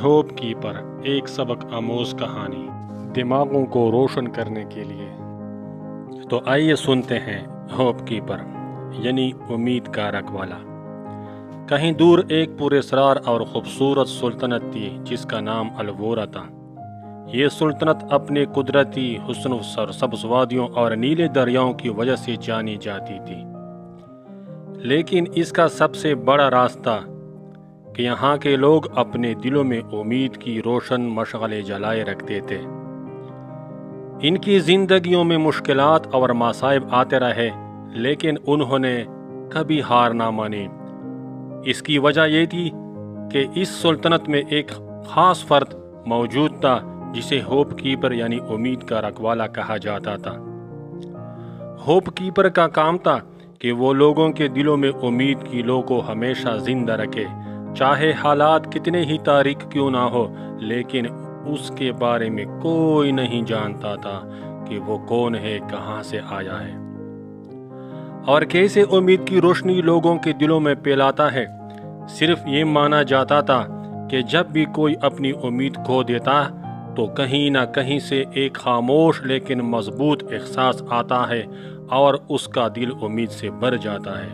Hope keeper ایک سبق آموز کہانی دماغوں کو روشن کرنے کے لیے۔ تو آئیے سنتے ہیں ہوپ کیپر یعنی امید کا رکھوالا۔ کہیں دور ایک پراسرار اور خوبصورت سلطنت تھی جس کا نام الورا تھا۔ یہ سلطنت اپنے قدرتی حسن و سبز وادیوں اور نیلے دریاؤں کی وجہ سے جانی جاتی تھی، لیکن اس کا سب سے بڑا راز تھا کہ یہاں کے لوگ اپنے دلوں میں امید کی روشن مشعلیں جلائے رکھتے تھے۔ ان کی زندگیوں میں مشکلات اور مصائب آتے رہے، لیکن انہوں نے کبھی ہار نہ مانی۔ اس کی وجہ یہ تھی کہ اس سلطنت میں ایک خاص فرد موجود تھا جسے ہوپ کیپر یعنی امید کا رکھوالا کہا جاتا تھا۔ ہوپ کیپر کا کام تھا کہ وہ لوگوں کے دلوں میں امید کی لو کو ہمیشہ زندہ رکھے، چاہے حالات کتنے ہی تاریک کیوں نہ ہو، لیکن اس کے بارے میں کوئی نہیں جانتا تھا کہ وہ کون ہے، کہاں سے آیا ہے اور کیسے امید کی روشنی لوگوں کے دلوں میں پھیلاتا ہے۔ صرف یہ مانا جاتا تھا کہ جب بھی کوئی اپنی امید کھو دیتا تو کہیں نہ کہیں سے ایک خاموش لیکن مضبوط احساس آتا ہے اور اس کا دل امید سے بھر جاتا ہے۔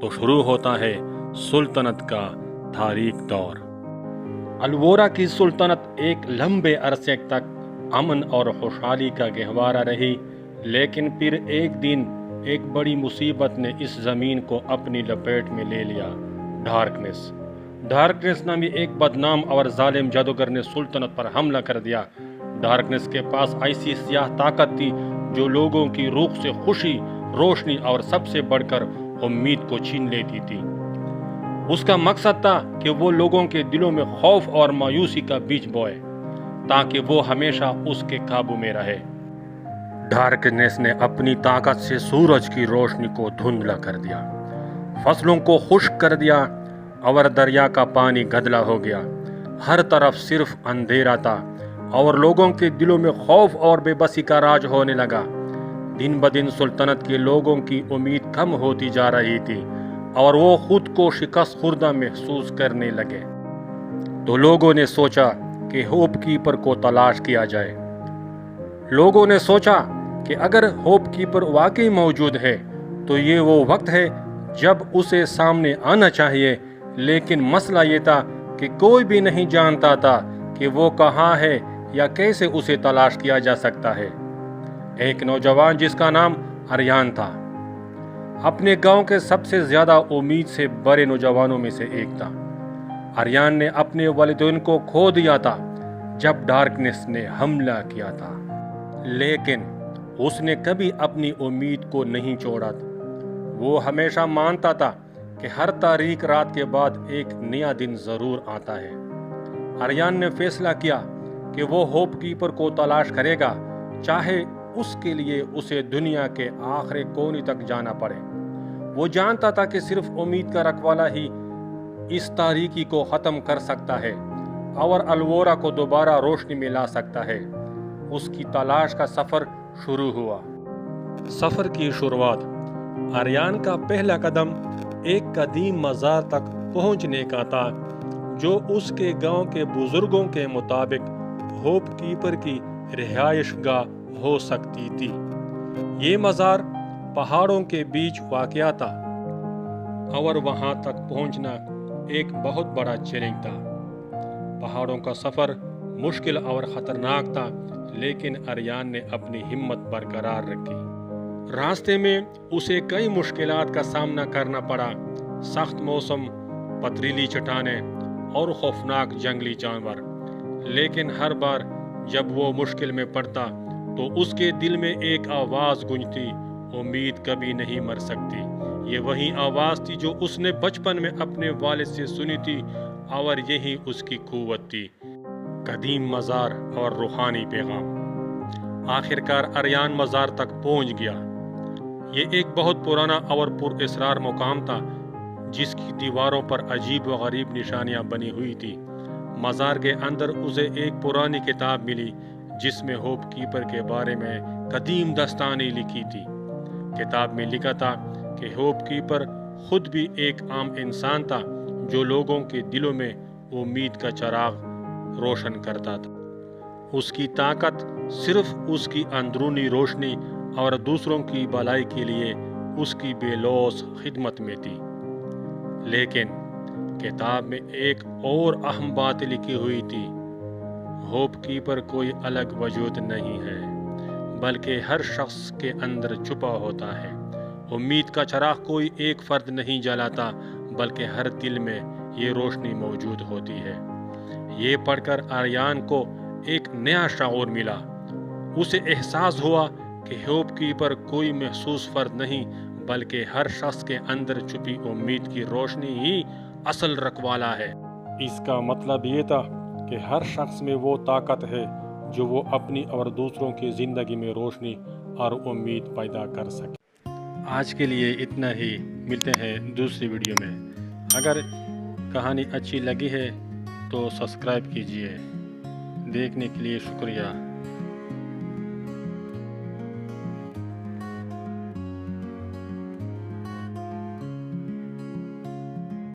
تو شروع ہوتا ہے سلطنت کا تاریک دور۔ الورا کی سلطنت ایک لمبے عرصے تک امن اور خوشحالی کا گہوارہ رہی، لیکن پھر ایک دن ایک بڑی مصیبت نے اس زمین کو اپنی لپیٹ میں لے لیا۔ ڈارکنس نامی ایک بدنام اور ظالم جادوگر نے سلطنت پر حملہ کر دیا۔ ڈارکنس کے پاس ایسی سیاہ طاقت تھی جو لوگوں کی روح سے خوشی، روشنی اور سب سے بڑھ کر امید کو چھین لیتی تھی۔ اس کا مقصد تھا کہ وہ لوگوں کے دلوں میں خوف اور مایوسی کا بیج بوئے تاکہ وہ ہمیشہ اس کے قابو میں رہے۔ ڈارکنس نے اپنی طاقت سے سورج کی روشنی کو دھندلا کر دیا، فصلوں کو خشک کر دیا اور دریا کا پانی گدلا ہو گیا۔ ہر طرف صرف اندھیرا تھا اور لوگوں کے دلوں میں خوف اور بے بسی کا راج ہونے لگا۔ دن بدن سلطنت کے لوگوں کی امید کم ہوتی جا رہی تھی اور وہ خود کو شکست خوردہ محسوس کرنے لگے۔ تو لوگوں نے سوچا کہ ہوپ کیپر کو تلاش کیا جائے۔ لوگوں نے سوچا کہ اگر ہوپ کیپر واقعی موجود ہے تو یہ وہ وقت ہے جب اسے سامنے آنا چاہیے، لیکن مسئلہ یہ تھا کہ کوئی بھی نہیں جانتا تھا کہ وہ کہاں ہے یا کیسے اسے تلاش کیا جا سکتا ہے۔ ایک نوجوان جس کا نام اریان تھا اپنے گاؤں کے سب سے زیادہ امید سے بڑے نوجوانوں میں سے ایک تھا۔ اریان نے اپنے والدین کو کھو دیا تھا جب ڈارکنس نے حملہ کیا تھا، لیکن اس نے کبھی اپنی امید کو نہیں چھوڑا تھا۔ وہ ہمیشہ مانتا تھا کہ ہر تاریک رات کے بعد ایک نیا دن ضرور آتا ہے۔ اریان نے فیصلہ کیا کہ وہ ہوپ کیپر کو تلاش کرے گا، چاہے اس کے لیے اسے دنیا کے آخری کونے تک جانا پڑے۔ وہ جانتا تھا کہ صرف امید کا رکھوالا ہی اس تاریکی کو ختم کر سکتا ہے اور الورا کو دوبارہ روشنی میں لا سکتا ہے۔ اس کی تلاش کا سفر شروع ہوا۔ سفر کی شروعات اریان کا پہلا قدم ایک قدیم مزار تک پہنچنے کا تھا جو اس کے گاؤں کے بزرگوں کے مطابق ہوپ کیپر کی رہائش گاہ ہو سکتی تھی۔ یہ مزار پہاڑوں کے بیچ واقع تھا اور وہاں تک پہنچنا ایک بہت بڑا چیلنج تھا۔ پہاڑوں کا سفر مشکل اور خطرناک تھا، لیکن اریان نے اپنی ہمت برقرار رکھی۔ راستے میں اسے کئی مشکلات کا سامنا کرنا پڑا، سخت موسم، پتھریلی چٹانیں اور خوفناک جنگلی جانور، لیکن ہر بار جب وہ مشکل میں پڑتا تو اس کے دل میں ایک آواز گونجتی، امید کبھی نہیں مر سکتی۔ یہ وہی آواز تھی جو اس نے بچپن میں اپنے والد سے سنی تھی اور یہی اس کی قوت تھی۔ قدیم مزار اور روحانی پیغام۔ آخرکار اریان مزار تک پہنچ گیا۔ یہ ایک بہت پرانا اور پر اسرار مقام تھا جس کی دیواروں پر عجیب و غریب نشانیاں بنی ہوئی تھی۔ مزار کے اندر اسے ایک پرانی کتاب ملی جس میں ہوپ کیپر کے بارے میں قدیم داستانیں لکھی تھی۔ کتاب میں لکھا تھا کہ ہوپ کیپر خود بھی ایک عام انسان تھا جو لوگوں کے دلوں میں امید کا چراغ روشن کرتا تھا۔ اس کی طاقت صرف اس کی اندرونی روشنی اور دوسروں کی بھلائی کے لیے اس کی بے لوث خدمت میں تھی۔ لیکن کتاب میں ایک اور اہم بات لکھی ہوئی تھی، ہوپ کیپر کوئی الگ وجود نہیں ہے، بلکہ ہر شخص کے اندر چھپا ہوتا ہے۔ امید کا چراغ کوئی ایک فرد نہیں جلاتا، بلکہ ہر دل میں یہ روشنی موجود ہوتی ہے۔ یہ پڑھ کر آریان کو ایک نیا شعور ملا۔ اسے احساس ہوا کہ ہوپ کیپر کوئی محسوس فرد نہیں، بلکہ ہر شخص کے اندر چھپی امید کی روشنی ہی اصل رکھوالا ہے۔ اس کا مطلب یہ تھا کہ ہر شخص میں وہ طاقت ہے جو وہ اپنی اور دوسروں کی زندگی میں روشنی اور امید پیدا کر سکے۔ آج کے لیے اتنا ہی، ملتے ہیں دوسری ویڈیو میں۔ اگر کہانی اچھی لگی ہے تو سبسکرائب کیجیے۔ دیکھنے کے لیے شکریہ۔